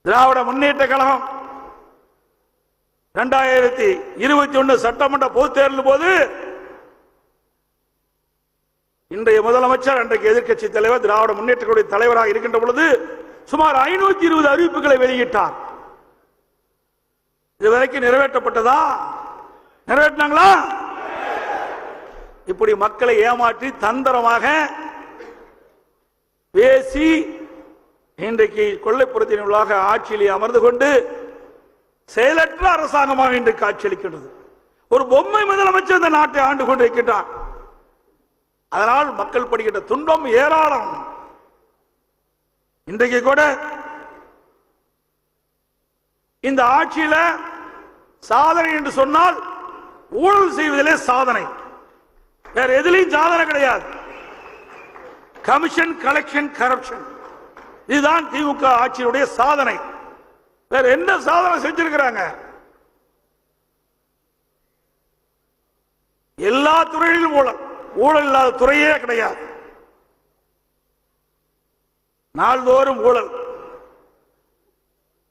திராவிட முன்னேற்ற கழகம் 2021 சட்டமன்ற பொதுத் தேர்தல் போது இன்றைய முதலமைச்சர் அன்றைக்கு எதிர்க்கட்சி தலைவர் திராவிட முன்னேற்ற கழக தலைவராக இருக்கின்ற பொழுது சுமார் 520 அறிவிப்புகளை வெளியிட்டார். இதுவரைக்கும் நிறைவேற்றப்பட்டதா? நிறைவேற்றினாங்களா? இப்படி மக்களை ஏமாற்றி தந்திரமாக பேசி இன்றைக்கு கொள்ளைப்புறத்தின் உள்ளாக ஆட்சியிலே அமர்ந்து கொண்டு செயலற்ற அரசாங்கமாக இன்றைக்கு காட்சியளிக்கின்றது. ஒரு பொம்மை முதலமைச்சர் இந்த நாட்டை ஆண்டு கொண்டிருக்கின்றார். அதனால் மக்கள் படுகின்ற துன்பம் ஏராளம். இன்றைக்கு கூட இந்த ஆட்சியில சாதனை என்று சொன்னால் ஊழல் செய்வதிலே சாதனை, வேற எதிலையும் சாதனை கிடையாது. கமிஷன், கலெக்ஷன், கரப்ஷன், இதுதான் திமுக ஆட்சியுடைய சாதனை. வேற என்ன சாதனை செஞ்சிருக்கிறாங்க? எல்லா துறையிலும் ஊழல், ஊழல் இல்லாத துறையே கிடையாது. நாள்தோறும் ஊழல்.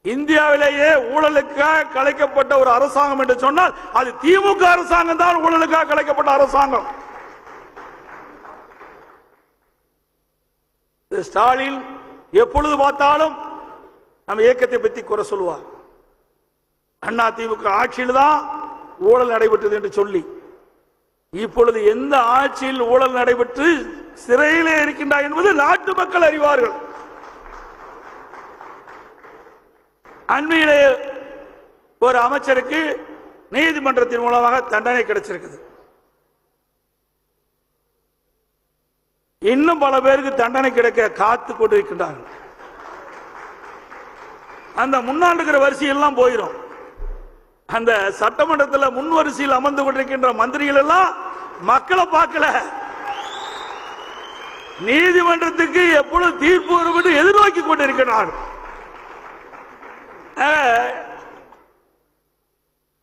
இந்தியாவிலேயே ஊழலுக்காக கலைக்கப்பட்ட ஒரு அரசாங்கம் என்று சொன்னால் அது திமுக அரசாங்கம் தான். ஊழலுக்காக கலைக்கப்பட்ட அரசாங்கம். ஸ்டாலின் எப்பொழுது பார்த்தாலும் நம்ம இயக்கத்தை பற்றி குறை சொல்லுவார். அண்ணா திமுக ஆட்சியில் தான் ஊழல் நடைபெற்றது என்று சொல்லி, இப்பொழுது எந்த ஆட்சியில் ஊழல் நடைபெற்று சிறையிலே இருக்கின்றார் என்பது நாட்டு மக்கள் அறிவார்கள். அண்மையிலே ஒரு அமைச்சருக்கு நீதிமன்றத்தின் மூலமாக தண்டனை கிடைச்சிருக்குது. இன்னும் பல பேருக்கு தண்டனை கிடைக்க காத்து கொண்டிருக்கின்றார்கள். அந்த முன்னாள் இருக்கிற வரிசையெல்லாம் போயிடும். அந்த சட்டமன்றத்தில் முன் வரிசையில் அமர்ந்து கொண்டிருக்கின்ற மந்திரிகள் எல்லாம் மக்களை பார்க்கல, நீதிமன்றத்துக்கு எப்பொழுது தீர்ப்பு வரும் என்று எதிர்நோக்கி கொண்டிருக்கிறார்கள்.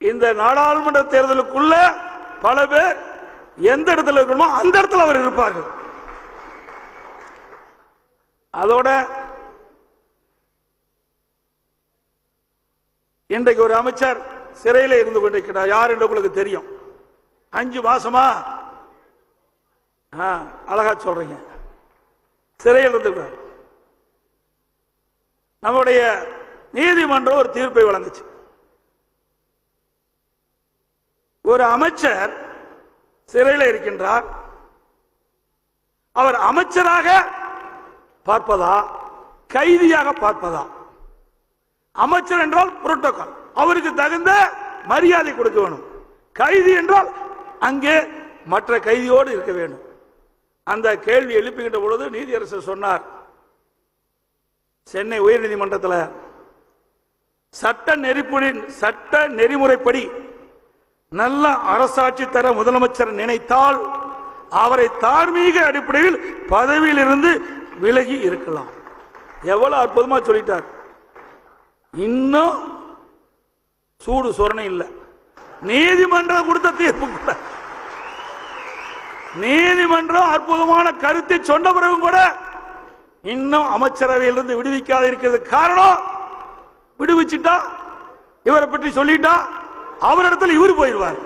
இந்த நாடாளுமன்ற தேர்தலுக்குள்ள பல பேர் எந்த இடத்துல இருக்கணுமோ அந்த இடத்துல அவர் இருப்பார்கள். அதோட இன்றைக்கு ஒரு அமைச்சர் சிறையில் இருந்து கொண்டிருக்கிறார். யார் என்று உங்களுக்கு தெரியும். 5 மாசமா அழகா சொல்றீங்க, சிறையில் இருந்திருக்கிறார். நம்முடைய நீதிமன்றம் ஒரு தீர்ப்பை வழங்குச்சு. ஒரு அமைச்சர் சிறையில் இருக்கின்றார். அவர் அமைச்சராக பார்ப்பதா கைதியாக பார்ப்பதா? அமைச்சர் என்றால் புரோட்டோகால், அவருக்கு தகுந்த மரியாதை கொடுக்க வேண்டும். கைதி என்றால் அங்கே மற்ற கைதியோடு இருக்க வேண்டும். அந்த கேள்வி எழுப்புகின்ற பொழுது நீதியரசர் சொன்னார், சென்னை உயர்நீதிமன்றத்தில் சட்ட நெறிமுறைப்படி நல்ல அரசாட்சி தர முதலமைச்சர் நினைத்தால் அவரை தார்மீக அடிப்படையில் பதவியில் இருந்து விலகி இருக்கலாம். எவ்வளவு அற்புதமா சொல்லிட்டார். இன்னும் சூடு சொரணை இல்லை. நீதிமன்றம் கொடுத்த தீர்ப்பு கூட, நீதிமன்றம் அற்புதமான கருத்தை சொன்ன பிறகு கூட இன்னும் அமைச்சரவையிலிருந்து விடுவிக்காத இருக்கிறது. காரணம், விடுவிச்சுட்டா இவரை பற்றி சொல்லிட்டா அவரிடத்தில் இவர் போயிடுவார்.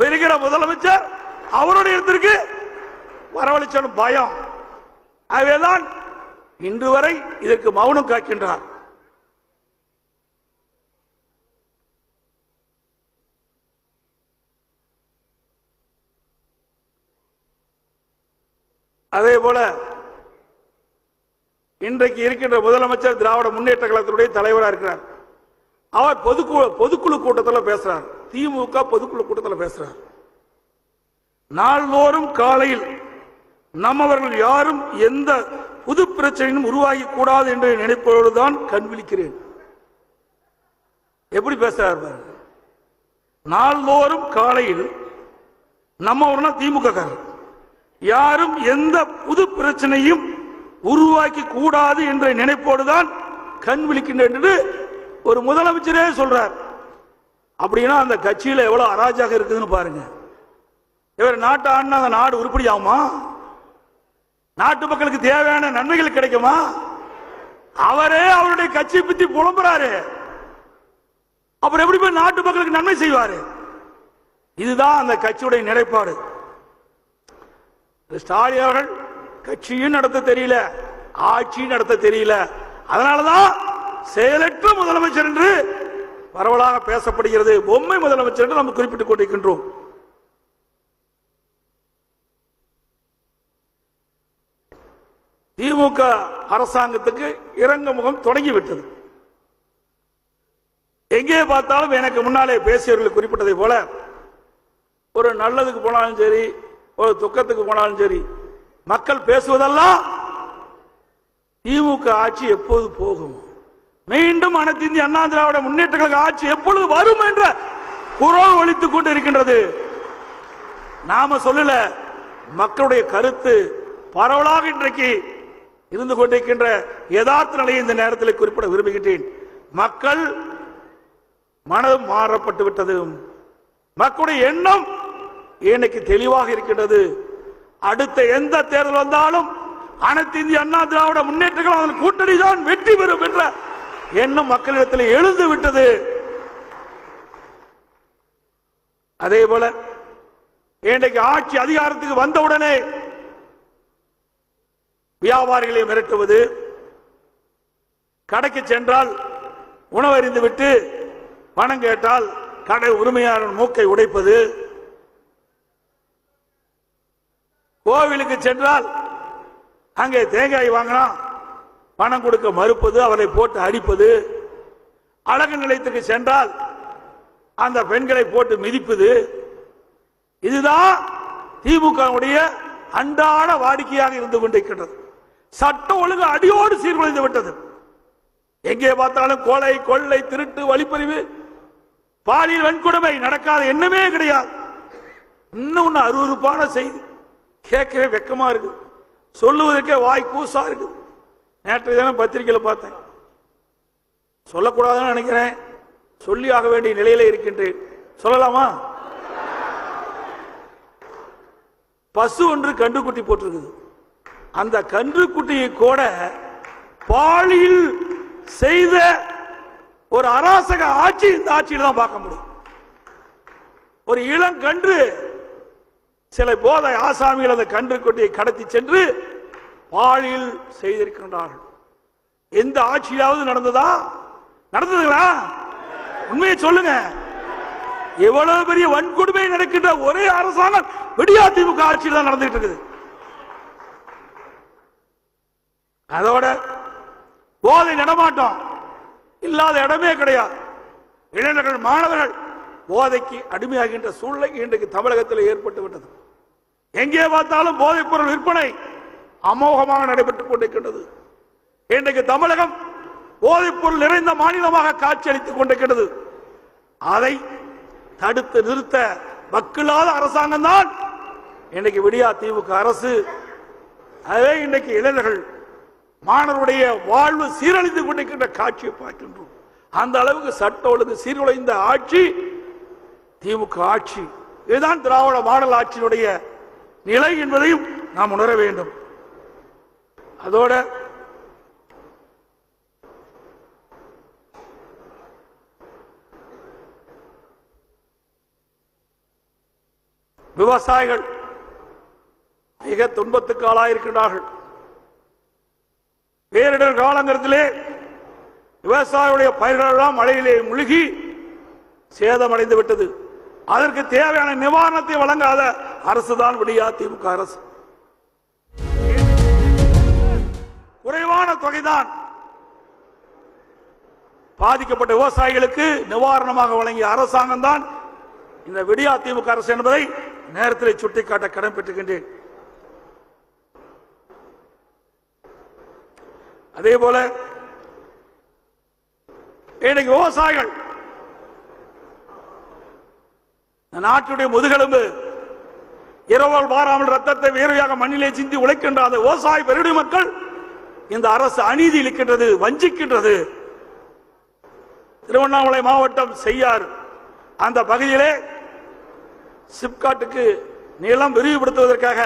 பெறுகிற முதலமைச்சர் அவருடைய இடத்திற்கு வரவழைச்ச பயம். ஆகவேதான் இன்று வரை இதற்கு மௌனம் காக்கின்றார். அதே போல இன்றைக்கு இருக்கின்ற முதலமைச்சர் திராவிட முன்னேற்ற கழகத்தினுடைய தலைவராக இருக்கிறார். அவர் பொதுக்குழு கூட்டத்தில் பேசுறார். திமுக பொதுக்குழு கூட்டத்தில் பேசுறார். நாள்தோறும் காலையில் நம்மவர்கள் யாரும் எந்த புது பிரச்சனையும் உருவாகி கூடாது என்று நினைப்பவர்தான் கண் விழிக்கிறேன். எப்படி பேசுறார்? நாள்தோறும் காலையில் நம்மவர்கள் திமுக யாரும் எந்த புது பிரச்சனையும் உருவாக்கி கூடாது என்ற நினைப்போடுதான் கண் விழிக்கின்றேன் என்று ஒரு முதலமைச்சரே சொல்றார். அப்படின்னா அந்த கட்சியில எவ்வளவு அராஜகம் இருக்குதுன்னு பாருங்க. இவர் நாட்டை ஆடினா அந்த நாடு உருப்படியாகுமா? நாட்டு மக்களுக்கு தேவையான நன்மைகள் கிடைக்குமா? அவரே அவருடைய கட்சியை பத்தி புலம்புறாரு. அப்புறம் எப்படி போய் நாட்டு மக்களுக்கு நன்மை செய்வாரு? இதுதான் அந்த கட்சியுடைய நிலைப்பாடு. ஸ்டாலின் அவர்கள் கட்சியும் நடத்த தெரியல, ஆட்சியும் நடத்த தெரியல. அதனாலதான் செயலற்ற முதலமைச்சர் என்று பரவலாக பேசப்படுகிறது. பொம்மை முதலமைச்சர் என்று நாம் குறிப்பிட்டுக் கொண்டிருக்கின்றோம். திமுக அரசாங்கத்துக்கு இறங்க முகம் தொடங்கிவிட்டது. எங்கே பார்த்தாலும் எனக்கு முன்னாலே பேசியவர்கள் குறிப்பிட்டதை போல ஒரு நல்லதுக்கு போனாலும் சரி, ஒரு துக்கத்துக்கு போனாலும் சரி, மக்கள் பேசுவதெல்லாம் திமுக ஆட்சி எப்போது போகும், மீண்டும் அனைத்து இந்திய அண்ணா திராவிட முன்னேற்ற கழக ஆட்சி எப்பொழுது வரும் என்ற குரல் ஒலித்துக் கொண்டு இருக்கின்றது. நாம சொல்லல, மக்களுடைய கருத்து பரவலாக இன்றைக்கு இருந்து கொண்டிருக்கின்ற யதார்த்த நிலையை இந்த நேரத்தில் குறிப்பிட விரும்புகின்றேன். மக்கள் மனம் மாறப்பட்டு விட்டது. மக்களுடைய எண்ணம் இன்னைக்கு தெளிவாக இருக்கின்றது. அடுத்த எந்த தேர்தல் வந்தாலும் அனைத்து இந்திய அண்ணா திராவிட முன்னேற்ற கழக கூட்டணி தான் வெற்றி பெறும் என்ற எண்ணம் மக்களிடத்தில் எழுந்து விட்டது. அதே போல இன்றைக்கு ஆட்சி அதிகாரத்துக்கு வந்தவுடனே வியாபாரிகளை மிரட்டுவது, கடைக்கு சென்றால் உணவறிந்து விட்டு பணம் கேட்டால் கடை உரிமையாளர் மூக்கை உடைப்பது, கோவிலுக்கு சென்றால் அங்கே தேங்காய் வாங்கினா பணம் கொடுக்க மறுப்பது, அவரை போட்டு அடிப்பது, அழகு நிலையத்துக்கு சென்றால் அந்த பெண்களை போட்டு மிதிப்பது, இதுதான் திமுகவுடைய அன்றாட வாடிக்கையாக இருந்து கொண்டிருக்கின்றது. சட்டம் ஒழுங்கு அடியோடு சீர்குலைந்து விட்டது. எங்கே பார்த்தாலும் கொலை, கொள்ளை, திருட்டு, வழிப்பறிவு, பாலியல் வன்கொடுமை நடக்காத எண்ணமே கிடையாது. இன்னும் அருவருப்பான செய்தி, கேட்கவே வெக்கமா இருக்கு, சொல்லுவதற்கே வாய் கூசா இருக்கு. நேற்றைய தினம் பத்திரிகையில் பார்த்தேன், சொல்லக்கூடாதுன்னு நினைக்கிறேன், சொல்லி ஆக வேண்டிய நிலையில இருக்கின்றேன். சொல்லலாமா? பசு ஒன்று கன்றுக்குட்டி போட்டிருக்குது. அந்த கன்றுக்குட்டியை கூட பாலியல் செய்த ஒரு அராசக ஆட்சி இந்த ஆட்சியில் தான் பார்க்க முடியும். ஒரு இளங்கன்று சில போதை ஆசாமிகள் அந்த கன்றுக்குட்டியை கடத்தி சென்று பாலியல் செய்திருக்கின்றார்கள். எந்த ஆட்சியாவது நடந்ததா? நடந்ததுங்களா? உண்மையை சொல்லுங்க. எவ்வளவு பெரிய வன்கொடுமை நடக்கின்ற ஒரே அரசாங்கம் விடியா திமுக ஆட்சியில் தான் நடந்துட்டு இருக்குது. அதோட போதை நடமாட்டம் இல்லாத இடமே கிடையாது. இளைஞர்கள், மாணவர்கள் போதைக்கு அடிமையாகின்ற சூழ்நிலை இன்றைக்கு தமிழகத்தில் ஏற்பட்டு விட்டது. எங்கே பார்த்தாலும் போதைப் பொருள் விற்பனை அமோகமாக நடைபெற்றுக் கொண்டிருக்கின்றது. இன்றைக்கு தமிழகம் போதைப் பொருள் நிறைந்த மாநிலமாக காட்சியளித்துக் கொண்டிருக்கிறது. அதை தடுத்து நிறுத்த வக்கில்லாத அரசாங்கம் தான் இன்றைக்கு விடியா திமுக அரசு. அதே இன்றைக்கு இளைஞர்கள், மாணவருடைய வாழ்வு சீரழிந்து கொண்டிருக்கின்ற காட்சியை பார்க்கின்றோம். அந்த அளவுக்கு சட்ட ஒழுங்கு சீர்குலைந்த ஆட்சி திமுக ஆட்சி. இதுதான் திராவிட மாடல் ஆட்சியினுடைய நிலை என்பதையும் நாம் உணர வேண்டும். அதோட விவசாயிகள் மிக துன்பத்துக்கு ஆளாயிருக்கிறார்கள். பேரிடர் காலங்களிலே விவசாயிகளுடைய பயிர்கள் எல்லாம் மழையிலே முழுகி சேதமடைந்து விட்டது. அதற்கு தேவையான நிவாரணத்தை வழங்காத அரசுதான் விடியா திமுக அரசு. குறைவான தொகைதான் பாதிக்கப்பட்ட விவசாயிகளுக்கு நிவாரணமாக வழங்கிய அரசாங்கம் தான் இந்த விடியா திமுக அரசு என்பதை நேரத்தில் சுட்டிக்காட்ட கடமைப்பட்டிருக்கின்றேன். அதே போல இன்னைக்கு விவசாயிகள் நாட்டுடைய முதுகெலும்பு, இரவல் வாராமல் ரத்தத்தை வேர்வையாக மண்ணிலே சிந்தி உழைக்கின்ற அந்த விவசாய பெருடி மக்கள் இந்த அரசு அநீதி இழுக்கின்றது, வஞ்சிக்கின்றது. திருவண்ணாமலை மாவட்டம் செய்யார் அந்த பகுதியிலே சிப்காட்டுக்கு நிலம் விரிவுபடுத்துவதற்காக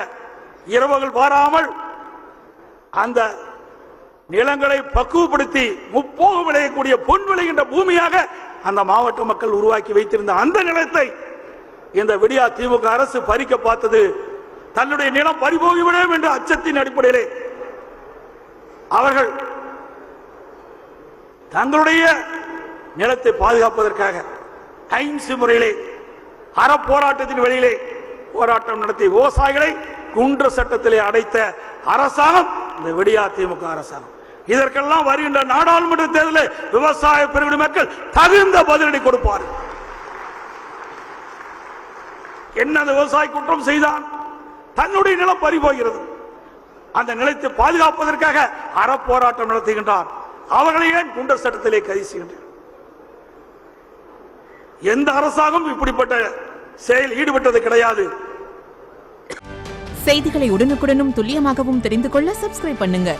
இரவுகள் பாராமல் அந்த நிலங்களை பக்குவப்படுத்தி முப்போக விளையக்கூடிய பொன் விளைகின்ற பூமியாக அந்த மாவட்ட மக்கள் உருவாக்கி வைத்திருந்த அந்த நிலத்தை இந்த விடியா திமுக அரசு பறிக்க பார்த்தது. தன்னுடைய நிலம் பறிபோகிவிடும் என்ற அச்சத்தின் அடிப்படையிலே அவர்கள் தங்களுடைய நிலத்தை பாதுகாப்பதற்காக அஹிம்சை முறையிலே அறப்போராட்டத்தின் வழியிலே போராட்டம் நடத்திய விவசாயிகளை குன்ற சட்டத்திலே அடைத்த அரசாங்கம் இந்த விடியா திமுக அரசாங்கம். இதற்கெல்லாம் வருகின்ற நாடாளுமன்ற தேர்தலில் விவசாய பிரிவினை மக்கள் தகுந்த பதிலடி கொடுப்பார்கள். என்ன அந்த விவசாய குற்றம் செய்தான்? தன்னுடைய நிலம் பறிபோகிறது. அந்த நிலத்தை பாதுகாப்பதற்காக அறப்போராட்டம் நடத்துகின்றார். அவர்களை ஏன் குண்டர் சட்டத்திலே கைது செய்கின்றனர்? எந்த அரசாங்கம் இப்படிப்பட்ட செயல் ஈடுபட்டது கிடையாது. செய்திகளை உடனுக்குடனும் துல்லியமாகவும் தெரிந்து கொள்ள சப்ஸ்கிரைப் பண்ணுங்க.